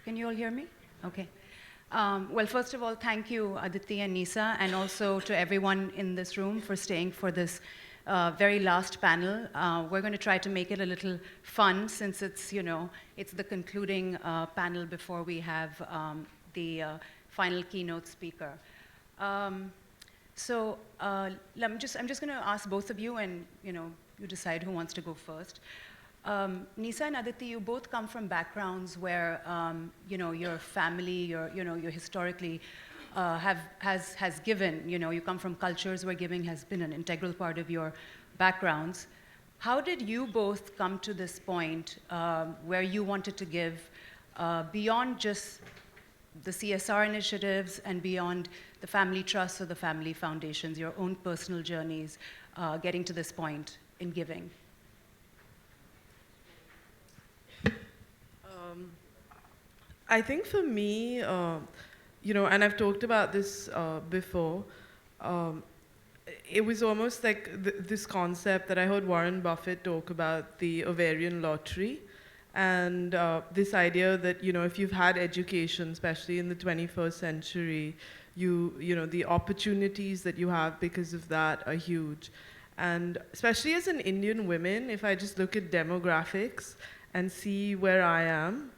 Can you all hear me? Okay. Well, first of all, thank you, Aditi and Nisa, and also to everyone in this room for staying for this very last panel. We're going to try to make it a little fun since it's, it's the concluding panel before we have the final keynote speaker. I'm just going to ask both of you, and you decide who wants to go first. Nisa and Aditi, you both come from backgrounds where your family, your historically has given. You come from cultures where giving has been an integral part of your backgrounds. How did you both come to this point where you wanted to give beyond just the CSR initiatives and beyond the family trusts or the family foundations, your own personal journeys getting to this point in giving? I think for me, and I've talked about this before, it was almost like this concept that I heard Warren Buffett talk about, the ovarian lottery, and this idea that, if you've had education, especially in the 21st century, the opportunities that you have because of that are huge. And especially as an Indian woman, if I just look at demographics and see where I am,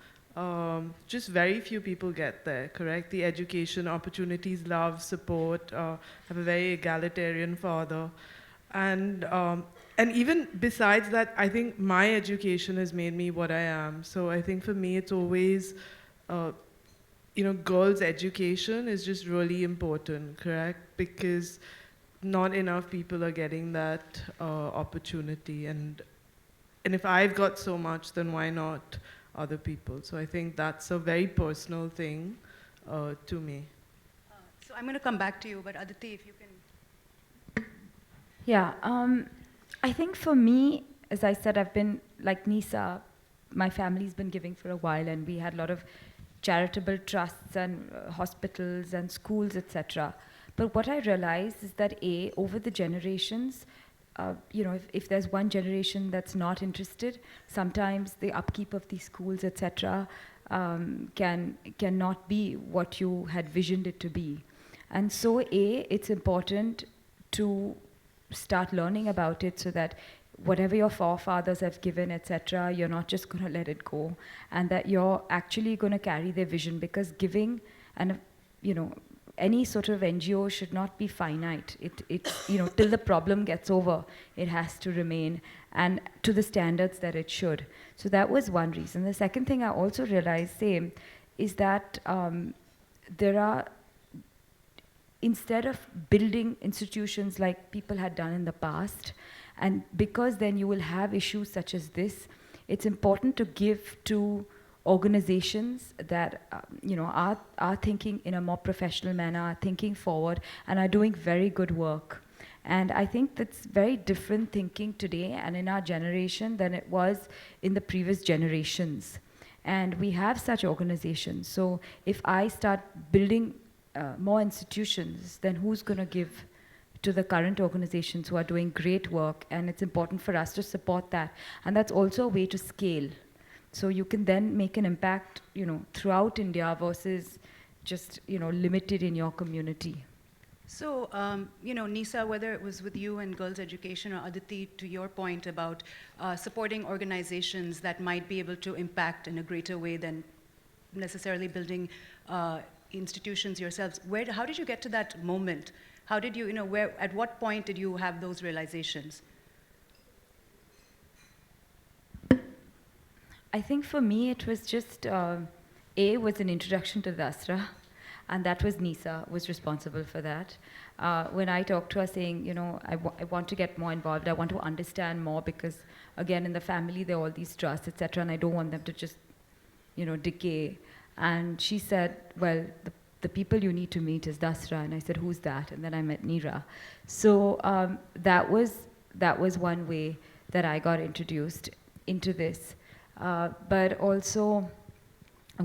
just very few people get there, correct? The education opportunities, love, support, have a very egalitarian father. And even besides that, I think my education has made me what I am. So I think for me, it's always, girls' education is just really important, correct? Because not enough people are getting that opportunity. And if I've got so much, then why not other people? So I think that's a very personal thing to me. So I'm going to come back to you, but Aditi, if you can. Yeah, I think for me, as I said, I've been, like Nisa, my family's been giving for a while, and we had a lot of charitable trusts and hospitals and schools, etc. But what I realized is that over the generations, if there's one generation that's not interested, sometimes the upkeep of these schools, etc., cannot be what you had visioned it to be. And so, it's important to start learning about it so that whatever your forefathers have given, etc., you're not just going to let it go, and that you're actually going to carry their vision, because giving and, any sort of NGO should not be finite. Till the problem gets over, it has to remain, and to the standards that it should. So that was one reason. The second thing I also realized, is that there are, instead of building institutions like people had done in the past, and because then you will have issues such as this, it's important to give to organizations that are thinking in a more professional manner, are thinking forward, and are doing very good work. And I think that's very different thinking today and in our generation than it was in the previous generations. And we have such organizations. So if I start building more institutions, then who's going to give to the current organizations who are doing great work? And it's important for us to support that. And that's also a way to scale. So you can then make an impact, throughout India versus just, limited in your community. So, Nisa, whether it was with you and girls' education, or Aditi, to your point about supporting organizations that might be able to impact in a greater way than necessarily building institutions yourselves, how did you get to that moment? How did you, at what point did you have those realizations? I think for me, it was just, was an introduction to Dasra, and that was Nisa was responsible for that. When I talked to her saying, I want to get more involved, I want to understand more, because again, in the family, there are all these trusts, etc., and I don't want them to just, decay. And she said, well, the people you need to meet is Dasra. And I said, who's that? And then I met Neera. So that was one way that I got introduced into this. But also,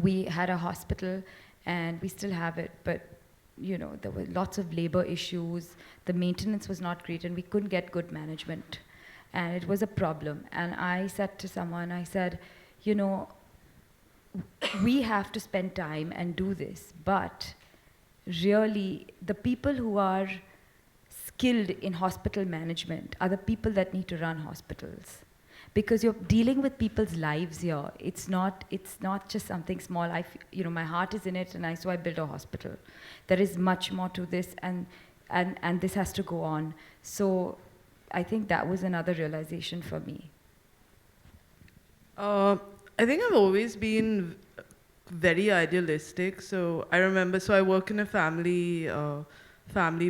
we had a hospital, and we still have it, but there were lots of labor issues. The maintenance was not great, and we couldn't get good management. And it was a problem. And I said to someone, I said, we have to spend time and do this. But really, the people who are skilled in hospital management are the people that need to run hospitals. Because you're dealing with people's lives here. It's not just something small. My heart is in it, and so I built a hospital. There is much more to this, and this has to go on. So I think that was another realization for me. I think I've always been very idealistic. So I remember, I work in a family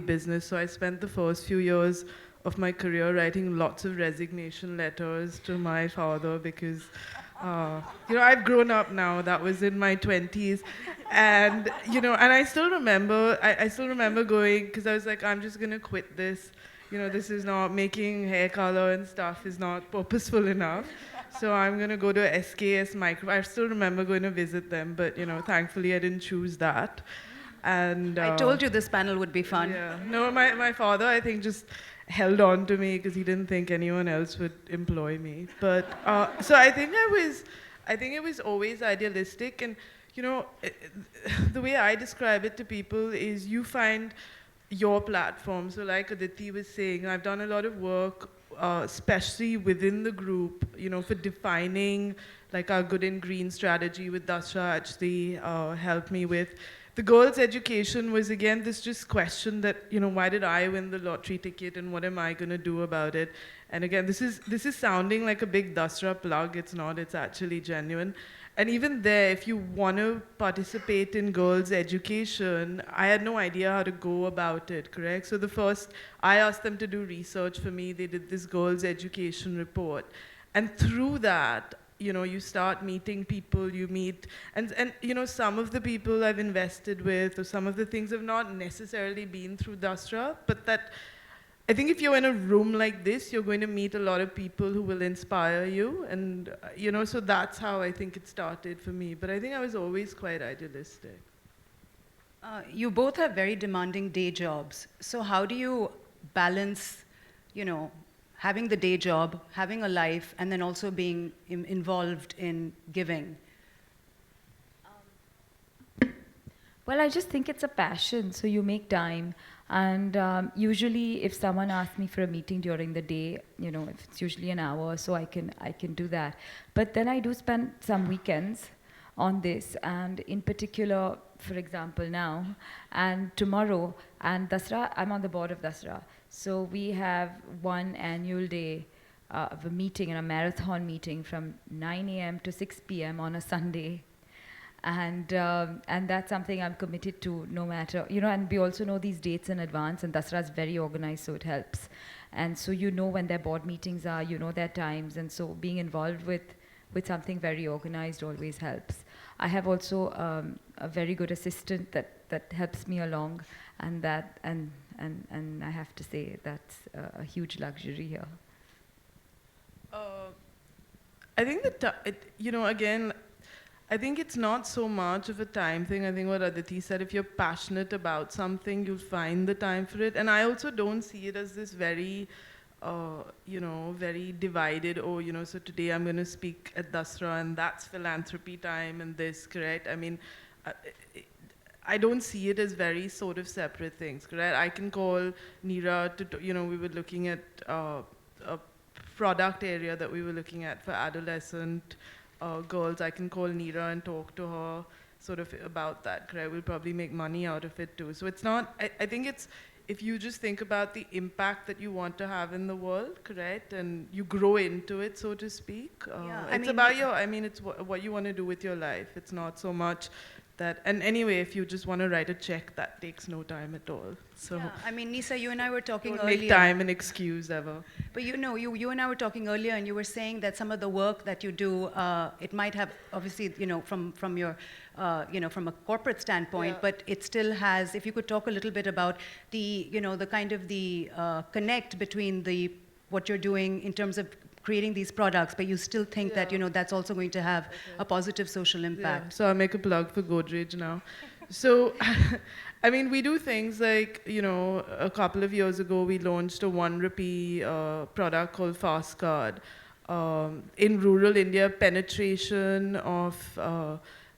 business. So I spent the first few years of my career writing lots of resignation letters to my father because, I've grown up now. That was in my 20s. And, and I still remember, I still remember going, because I was like, I'm just going to quit this. This is not making hair color and stuff is not purposeful enough. So I'm going to go to SKS Micro. I still remember going to visit them, but, thankfully I didn't choose that. And I told you this panel would be fun. Yeah. No, my father, I think, just held on to me because he didn't think anyone else would employ me. But so I think it was always idealistic. And, the way I describe it to people is you find your platform. So like Aditi was saying, I've done a lot of work, especially within the group, for defining like our good and green strategy with Dasra actually helped me with. The girls' education was, again, this just question that, why did I win the lottery ticket and what am I going to do about it? And again, this is sounding like a big Dasra plug. It's not, it's actually genuine. And even there, if you want to participate in girls' education, I had no idea how to go about it, correct? So I asked them to do research for me. They did this girls' education report. And through that, you start meeting people, you meet, and some of the people I've invested with, or some of the things have not necessarily been through Dasra, but that, I think if you're in a room like this, you're going to meet a lot of people who will inspire you, and, so that's how I think it started for me. But I think I was always quite idealistic. You both have very demanding day jobs. So how do you balance, having the day job, having a life, and then also being involved in giving? Well, I just think it's a passion, so you make time. And usually, if someone asks me for a meeting during the day, if it's usually an hour, so I can do that. But then I do spend some weekends on this, and in particular, for example, now and tomorrow, and Dasra, I'm on the board of Dasra. So we have one annual day of a meeting, a marathon meeting from 9 a.m. to 6 p.m. on a Sunday. And that's something I'm committed to no matter, and we also know these dates in advance, and Dasra is very organized, so it helps. And so when their board meetings are, their times, and so being involved with something very organized always helps. I have also a very good assistant that helps me along, and I have to say that's a huge luxury here. I think again, I think it's not so much of a time thing. I think what Aditi said, if you're passionate about something, you'll find the time for it. And I also don't see it as this very, very divided, so today I'm going to speak at Dasra and that's philanthropy time and this, correct? I mean, I don't see it as very sort of separate things, correct? I can call Neera to, we were looking at a product area that we were looking at for adolescent girls. I can call Neera and talk to her sort of about that, correct? We'll probably make money out of it too. So it's not, I think it's, if you just think about the impact that you want to have in the world, correct? And you grow into it, so to speak. It's what you want to do with your life. It's not so much that, and anyway, if you just want to write a check, that takes no time at all. So yeah, I mean, Nisa, you and I were talking don't earlier. Make time an excuse ever. But you and I were talking earlier, and you were saying that some of the work that you do, it might have, obviously, from your, from a corporate standpoint, but it still has. If you could talk a little bit about the, the kind of the connect between what you're doing in terms of creating these products, but you still think that that's also going to have a positive social impact. Yeah. So I'll make a plug for Godrej now. So, I mean, we do things like, a couple of years ago we launched a 1 rupee product called Fast Card. In rural India, penetration of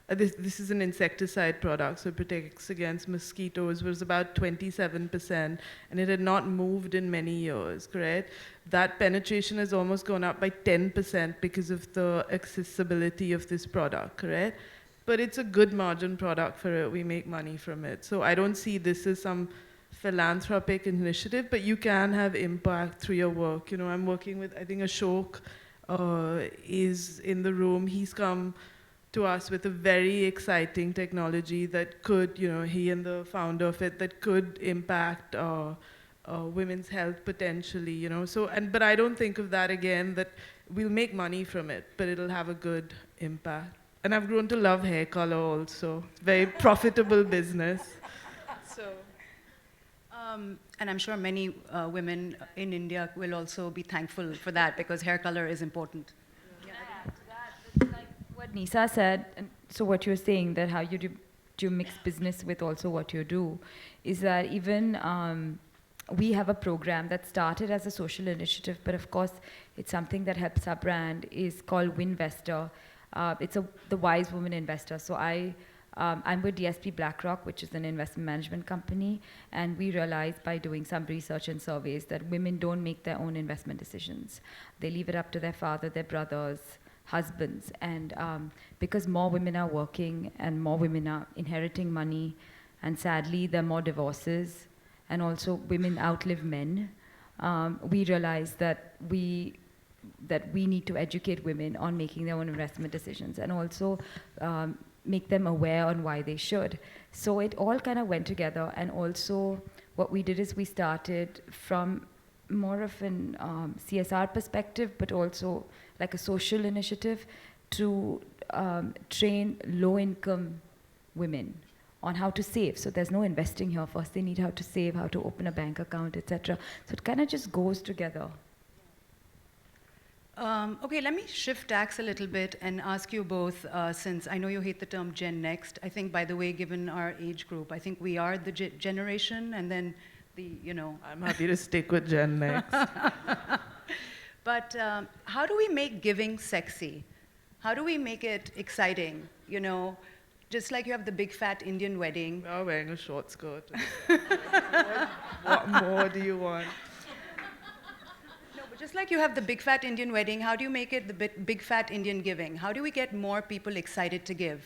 this is an insecticide product, so it protects against mosquitoes, was about 27%, and it had not moved in many years, correct? That penetration has almost gone up by 10% because of the accessibility of this product, correct? But it's a good margin product for it. We make money from it. So I don't see this as some philanthropic initiative, but you can have impact through your work. You know, I'm working with, I think Ashok is in the room. He's come to us with a very exciting technology that could, you know, he and the founder of it, that could impact women's health potentially, you know. So, but I don't think of that again, that we'll make money from it, but it'll have a good impact. And I've grown to love hair color also. Very profitable business. So. And I'm sure many women in India will also be thankful for that, because hair color is important. Like what Nisa said, and so what you're saying, that how you do mix business with also what you do, is that even we have a program that started as a social initiative, but of course it's something that helps our brand, is called Winvestor. It's the Wise Woman Investor. So I'm with DSP BlackRock, which is an investment management company, and we realized by doing some research and surveys that women don't make their own investment decisions. They leave it up to their father, their brothers, husbands, and because more women are working and more women are inheriting money, and sadly there are more divorces, and also women outlive men, we realized that we need to educate women on making their own investment decisions, and also make them aware on why they should. So it all kind of went together, and also what we did is we started from more of an CSR perspective, but also like a social initiative to train low-income women on how to save. So there's no investing here. First they need how to save, how to open a bank account, etc. So it kind of just goes together. Okay, let me shift tacks a little bit and ask you both, since I know you hate the term Gen Next. I think, by the way, given our age group, I think we are the generation, and then the, you know. I'm happy to stick with Gen Next. But how do we make giving sexy? How do we make it exciting? You know, just like you have the big fat Indian wedding. We are wearing a short skirt. What more do you want? Just like you have the big fat Indian wedding, how do you make it the big fat Indian giving? How do we get more people excited to give?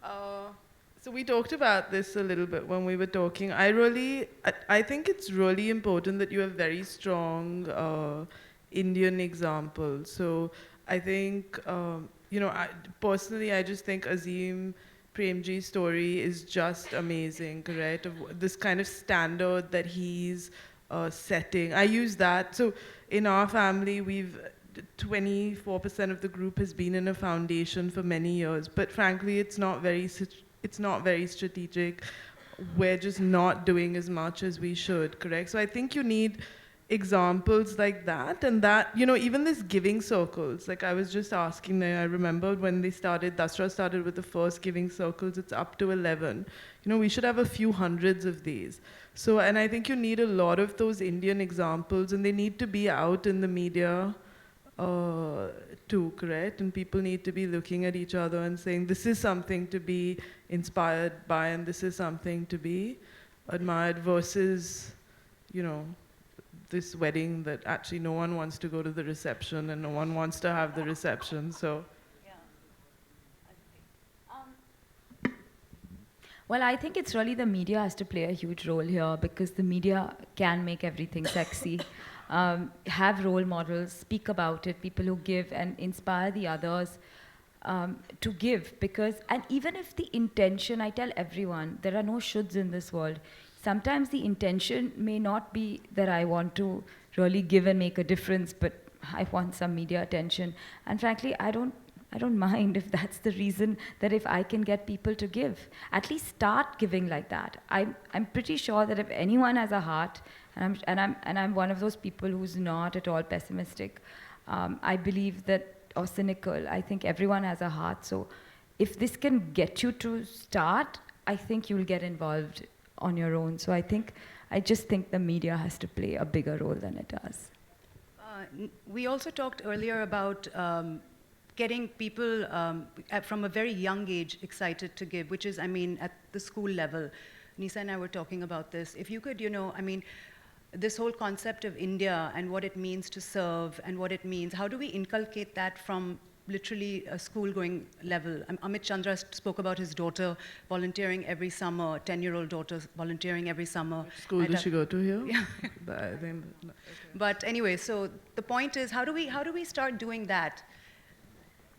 So we talked about this a little bit when we were talking. I think it's really important that you have very strong Indian examples. So I think, you know, personally, I just think Azim Premji's story is just amazing, correct? Of this kind of standard that he's setting. I use that. So in our family, 24% of the group has been in a foundation for many years, but frankly, it's not very strategic. We're just not doing as much as we should, correct? So I think you need examples like that, and that, you know, even this giving circles, like I was just asking there, I remember when they started, Dasra started with the first giving circles, it's up to 11. You know, we should have a few hundreds of these. So, and I think you need a lot of those Indian examples, and they need to be out in the media too, correct? And people need to be looking at each other and saying, this is something to be inspired by, and this is something to be admired, versus, you know, this wedding that actually no one wants to go to the reception and no one wants to have the reception, so. Well, I think it's really the media has to play a huge role here, because the media can make everything sexy. Have role models, speak about it, people who give, and inspire the others to give. Because, and even if the intention, I tell everyone, there are no shoulds in this world. Sometimes the intention may not be that I want to really give and make a difference, but I want some media attention. And frankly, I don't mind if that's the reason, that if I can get people to give, at least start giving like that. I'm pretty sure that if anyone has a heart, and I'm one of those people who's not at all pessimistic, I believe that, or cynical, I think everyone has a heart. So if this can get you to start, I think you'll get involved on your own. So I just think the media has to play a bigger role than it does. We also talked earlier about getting people from a very young age excited to give, which is, I mean, at the school level. Nisa and I were talking about this. If you could, I mean, this whole concept of India and what it means to serve and what it means, how do we inculcate that from literally a school-going level? Amit Chandra spoke about his daughter volunteering every summer, 10-year-old daughter volunteering every summer. Which school did she go to here? Yeah. I think, okay. But anyway, so the point is, how do we start doing that?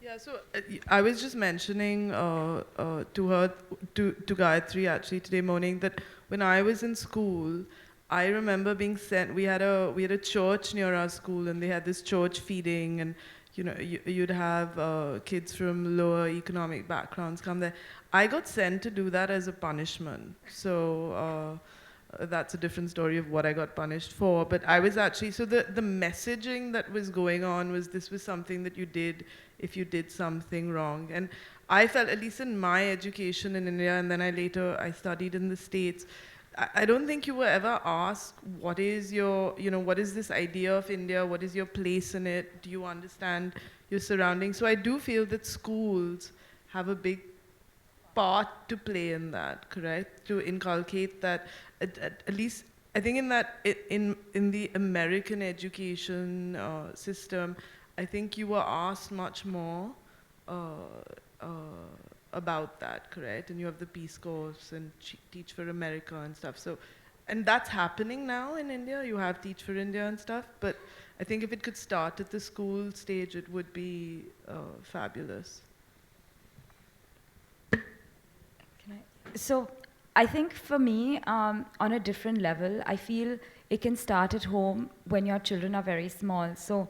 Yeah, so I was just mentioning to her, to Gayatri actually today morning, that when I was in school, I remember being sent. We had a church near our school, and they had this church feeding, and you'd have kids from lower economic backgrounds come there. I got sent to do that as a punishment. So that's a different story of what I got punished for. But I was actually, so the messaging that was going on was, this was something that you did if you did something wrong. And I felt, at least in my education in India, and then I studied in the States, I don't think you were ever asked, what is your, what is this idea of India? What is your place in it? Do you understand your surroundings? So I do feel that schools have a big part to play in that, correct? To inculcate that, at least, I think in the American education system, I think you were asked much more about that, correct? And you have the Peace Corps and Teach for America and stuff. So, and that's happening now in India. You have Teach for India and stuff. But I think if it could start at the school stage, it would be fabulous. So I think for me, on a different level, I feel it can start at home when your children are very small. So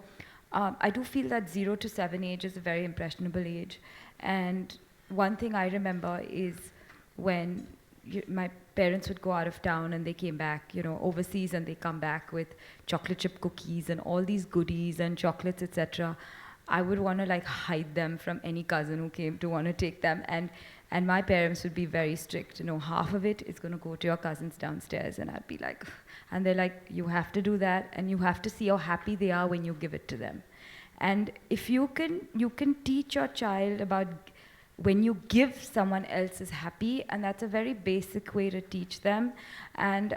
I do feel that 0 to 7 age is a very impressionable age. And one thing I remember is when my parents would go out of town and they came back, overseas, and they come back with chocolate chip cookies and all these goodies and chocolates, etc. I would want to hide them from any cousin who came to want to take them. And my parents would be very strict. Half of it is going to go to your cousins downstairs. And I'd be like, and they're like, you have to do that, and you have to see how happy they are when you give it to them. And if you can teach your child about when you give, someone else is happy, and that's a very basic way to teach them. And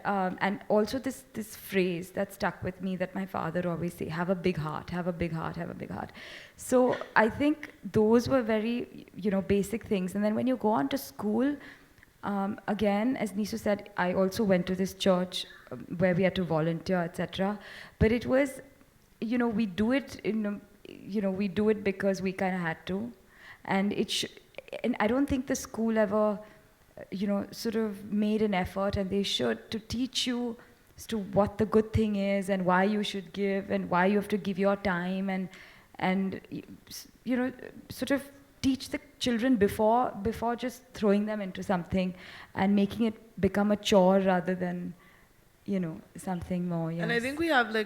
also this phrase that stuck with me that my father always say, have a big heart, have a big heart, have a big heart. So I think those were very, basic things. And then when you go on to school, again, as Nisu said, I also went to this church where we had to volunteer, etc. But it was, we do it we do it because we kind of had to. And and I don't think the school ever, sort of made an effort, and they should, to teach you as to what the good thing is and why you should give and why you have to give your time and sort of teach the children before just throwing them into something and making it become a chore rather than, something more. Yes. And I think we have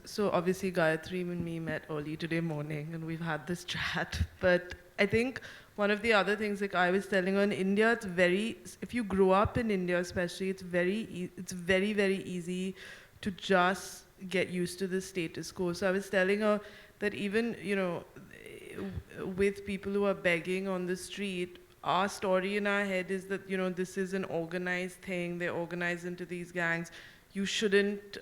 so obviously Gayatri and me met early today morning, and we've had this chat, but I think one of the other things, I was telling her, in India, it's if you grow up in India especially, it's very, very easy to just get used to the status quo. So I was telling her that even, with people who are begging on the street, our story in our head is that, this is an organized thing, they're organized into these gangs. You shouldn't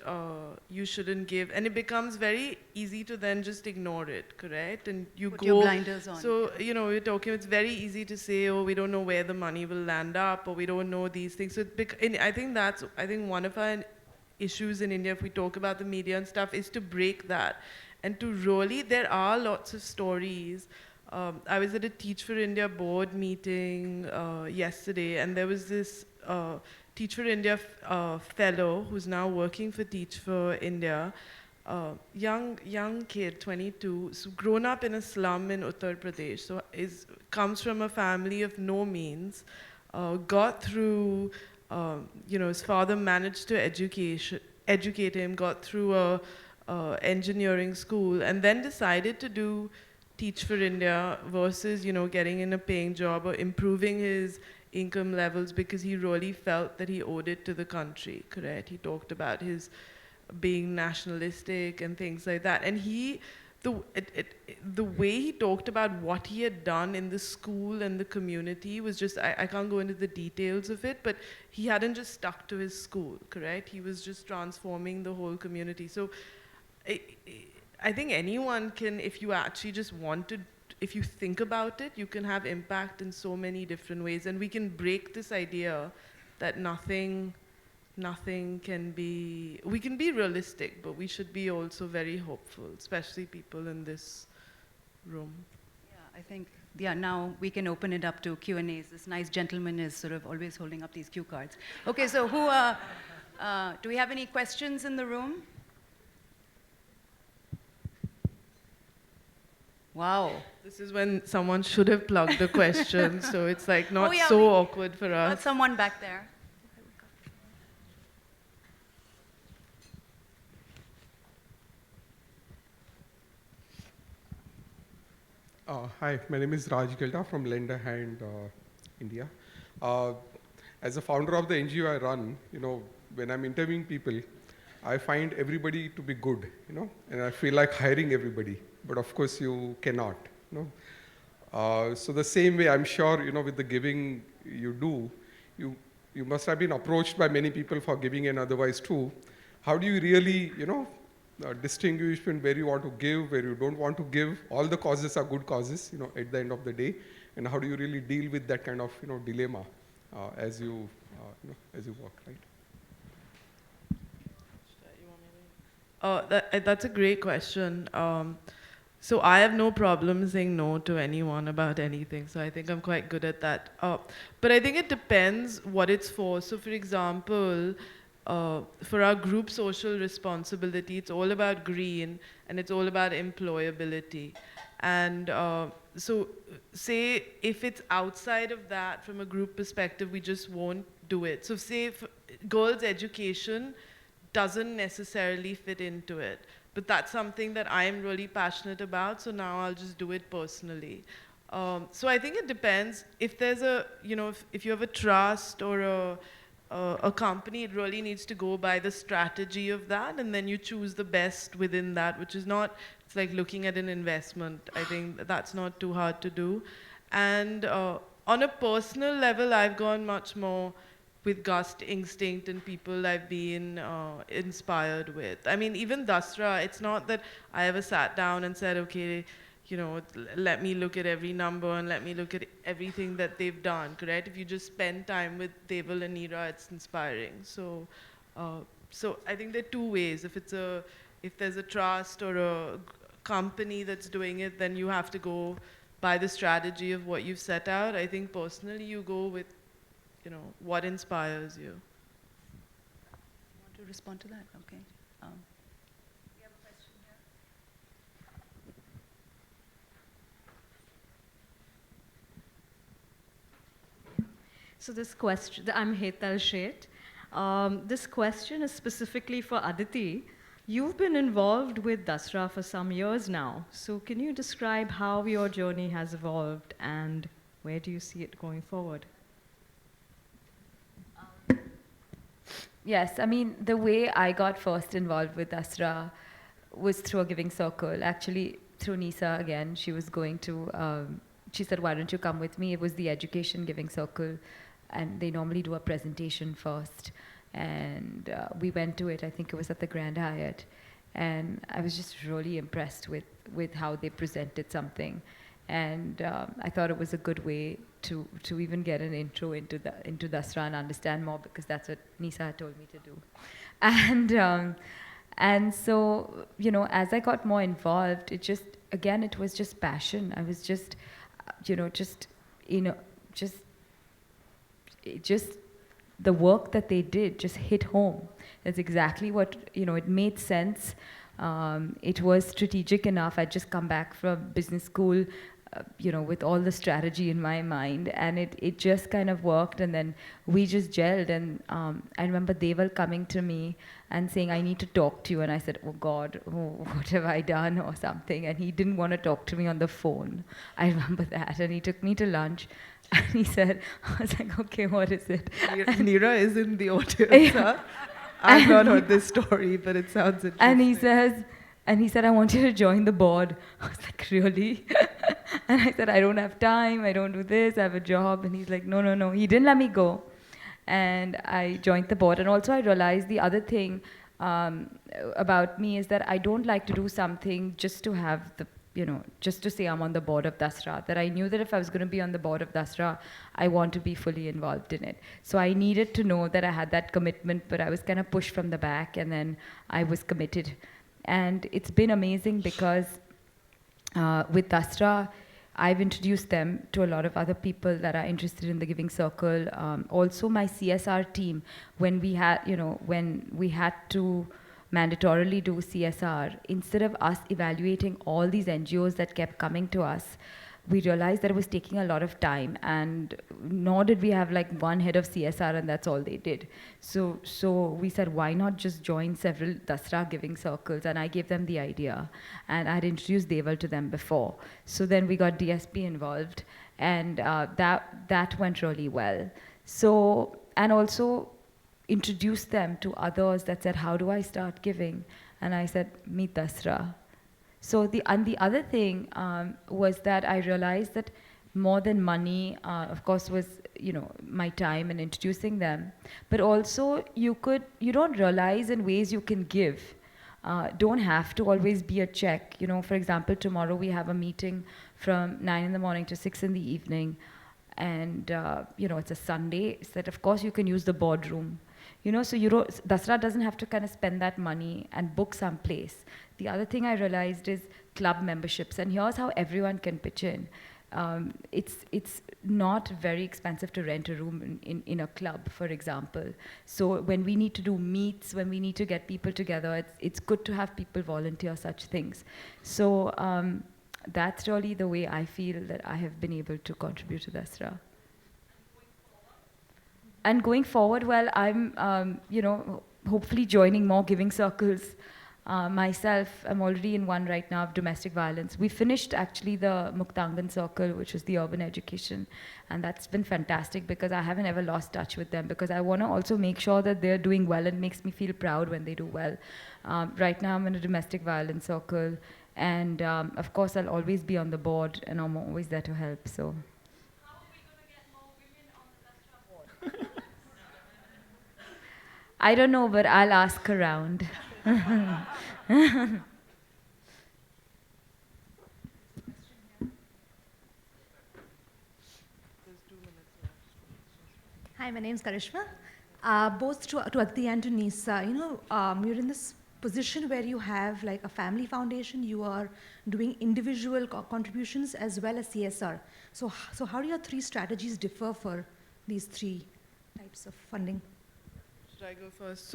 give, and it becomes very easy to then just ignore it, correct? And you Put go. your blinders on. So we're talking. It's very easy to say, oh, we don't know where the money will land up, or we don't know these things. So I think one of our issues in India, if we talk about the media and stuff, is to break that, and to really, there are lots of stories. I was at a Teach for India board meeting yesterday, and there was this Teach for India fellow who's now working for Teach for India, young kid, 22, so grown up in a slum in Uttar Pradesh, so comes from a family of no means, got through, his father managed to educate him, got through a engineering school, and then decided to do Teach for India versus, getting in a paying job or improving his income levels, because he really felt that he owed it to the country, correct? He talked about his being nationalistic and things like that. And the way he talked about what he had done in the school and the community was just, I can't go into the details of it, but he hadn't just stuck to his school, correct? He was just transforming the whole community. So I think anyone can, if you actually just wanted, if you think about it, you can have impact in so many different ways. And we can break this idea that nothing can be, we can be realistic, but we should be also very hopeful, especially people in this room. Yeah, I think, now we can open it up to Q&As. This nice gentleman is sort of always holding up these cue cards. Okay, so do we have any questions in the room? Wow. This is when someone should have plugged the question, so it's like not Oh, yeah, so awkward for Got us. someone back there. Hi, my name is Raj Gilda from Lender Hand, India. As a founder of the NGO I run, when I'm interviewing people, I find everybody to be good, and I feel like hiring everybody. But of course, you cannot, So the same way, I'm sure, with the giving you do, you must have been approached by many people for giving and otherwise too. How do you really, distinguish between where you want to give, where you don't want to give? All the causes are good causes, at the end of the day. And how do you really deal with that kind of, dilemma as you work, right? That's a great question. So I have no problem saying no to anyone about anything. So I think I'm quite good at that. But I think it depends what it's for. So for example, for our group social responsibility, it's all about green and it's all about employability. And so say if it's outside of that from a group perspective, we just won't do it. So say if girls' education doesn't necessarily fit into it, but that's something that I'm really passionate about, so now I'll just do it personally. So I think it depends. If there's a, if you have a trust or a company, it really needs to go by the strategy of that, and then you choose the best within that, which is not, it's like looking at an investment. I think that's not too hard to do. And on a personal level, I've gone much more with gut instinct and people I've been inspired with. I mean, even Dasra, it's not that I ever sat down and said, okay, let me look at every number and let me look at everything that they've done, correct? If you just spend time with Deval and Neera, it's inspiring. So I think there are two ways. If there's a trust or a company that's doing it, then you have to go by the strategy of what you've set out. I think personally you go with what inspires you. Want to respond to that? Okay. We have a question here. So this question, I'm Hetal Sheth. This question is specifically for Aditi. You've been involved with Dasra for some years now. So can you describe how your journey has evolved and where do you see it going forward? Yes, I mean, the way I got first involved with Dasra was through a giving circle. Actually, through Nisa again. She was going to, she said, why don't you come with me? It was the education giving circle, and they normally do a presentation first. And we went to it, I think it was at the Grand Hyatt. And I was just really impressed with how they presented something. And I thought it was a good way to even get an intro into Dasra and understand more, because that's what Nisa had told me to do. And so, as I got more involved, it was just passion. I was just the work that they did just hit home. That's exactly what, it made sense. It was strategic enough. I'd just come back from business school, with all the strategy in my mind, and it just kind of worked, and then we just gelled. And I remember Deval coming to me and saying, I need to talk to you. And I said, oh God, what have I done or something? And he didn't want to talk to me on the phone. I remember that. And he took me to lunch. And he said, I was like, okay, what is it? Neera is in the audience, huh? I've not heard this story, but it sounds interesting. And he says, And he said, I want you to join the board. I was like, really? And I said, I don't have time, I don't do this, I have a job. And he's like, no, no, no. He didn't let me go. And I joined the board. And also I realized the other thing about me is that I don't like to do something just to have the, just to say I'm on the board of Dasra. That I knew that if I was going to be on the board of Dasra, I want to be fully involved in it. So I needed to know that I had that commitment, but I was kind of pushed from the back, and then I was committed. And it's been amazing because with Dasra, I've introduced them to a lot of other people that are interested in the Giving Circle. Also, my CSR team, when we had to mandatorily do CSR, instead of us evaluating all these NGOs that kept coming to us, we realized that it was taking a lot of time, and nor did we have like one head of CSR and that's all they did. So we said, why not just join several Dasra Giving Circles? And I gave them the idea, and I had introduced Deval to them before. So then we got DSP involved, and that went really well. So, and also introduced them to others that said, how do I start giving? And I said, meet Dasra. So the other thing was that I realized that more than money, of course, was my time and introducing them, but also you don't realize in ways you can give. Don't have to always be a check. For example, tomorrow we have a meeting from 9 in the morning to 6 in the evening, and it's a Sunday. So that of course you can use the boardroom. So Dasra doesn't have to kind of spend that money and book some place. The other thing I realized is club memberships, and here's how everyone can pitch in. It's not very expensive to rent a room in a club, for example. So when we need to do meets, when we need to get people together, it's good to have people volunteer such things. So that's really the way I feel that I have been able to contribute to Dasra. And going forward, well, I'm, hopefully joining more giving circles myself. I'm already in one right now of domestic violence. We finished actually the Muktangan circle, which is the urban education. And that's been fantastic because I haven't ever lost touch with them, because I want to also make sure that they're doing well, and makes me feel proud when they do well. Right now I'm in a domestic violence circle. And of course, I'll always be on the board, and I'm always there to help. So. How are we going to get more women on the Dasra board? I don't know, but I'll ask around. Hi, my name is Karishma. Both to Aditi and to Nisa, you're in this position where you have like a family foundation, you are doing individual contributions as well as CSR. So how do your three strategies differ for these three types of funding? Should I go first?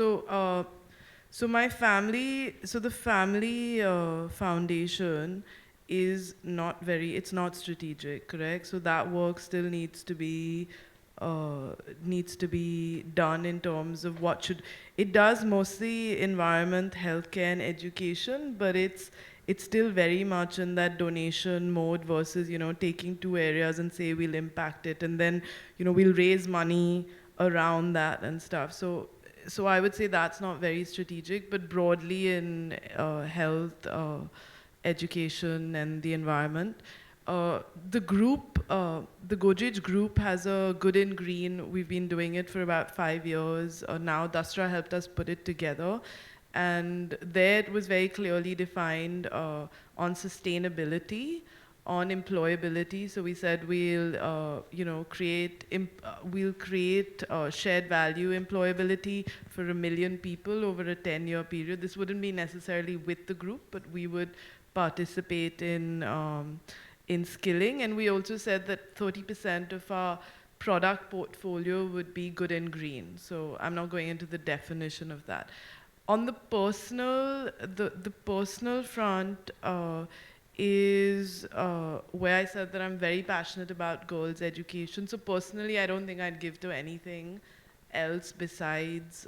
So my family, the family foundation is it's not strategic, correct? So that work still needs to be done in terms of it does mostly environment, healthcare, and education, but it's still very much in that donation mode versus, taking two areas and say we'll impact it, and then, we'll raise money around that and stuff. So I would say that's not very strategic, but broadly in health, education, and the environment. The group, the Gojej group has a Good in Green. We've been doing it for about 5 years. Now Dasra helped us put it together. And there it was very clearly defined on sustainability, on employability. So we said we'll create shared value employability for 1 million people over a 10-year period. This wouldn't be necessarily with the group, but we would participate in skilling. And we also said that 30% of our product portfolio would be good and green. So I'm not going into the definition of that. On the personal, the personal front is where I said that I'm very passionate about girls' education. So personally, I don't think I'd give to anything else besides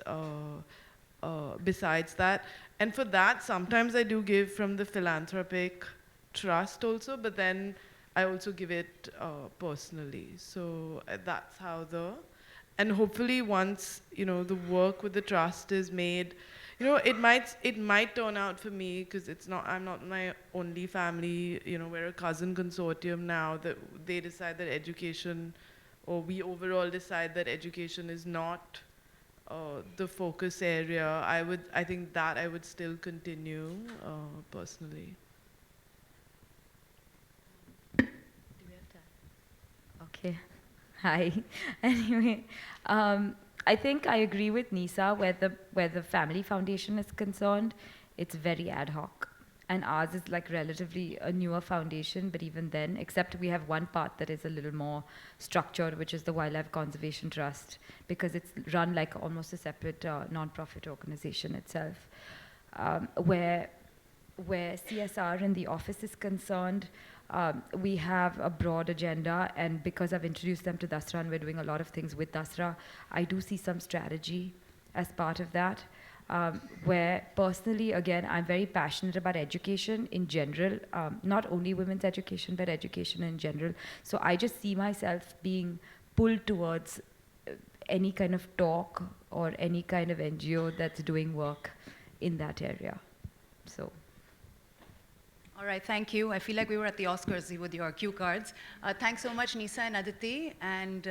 that. And for that, sometimes I do give from the philanthropic trust also, but then I also give it personally. So that's how and hopefully once, the work with the trust is made, you know, it might turn out for me, because I'm not my only family. You know, we're a cousin consortium now, that they decide that education, or we overall decide that education is not the focus area. I think that I would still continue personally. Okay. Hi. Anyway, I think I agree with Nisa where the family foundation is concerned. It's very ad hoc, and ours is like relatively a newer foundation. But even then, except we have one part that is a little more structured, which is the Wildlife Conservation Trust, because it's run like almost a separate non-profit organization itself, where CSR in the office is concerned. We have a broad agenda, and because I've introduced them to Dasra and we're doing a lot of things with Dasra, I do see some strategy as part of that. Where personally, again, I'm very passionate about education in general, not only women's education, but education in general. So I just see myself being pulled towards any kind of talk or any kind of NGO that's doing work in that area. So. All right, thank you. I feel like we were at the Oscars with your cue cards. Thanks so much, Nisa and Aditi. And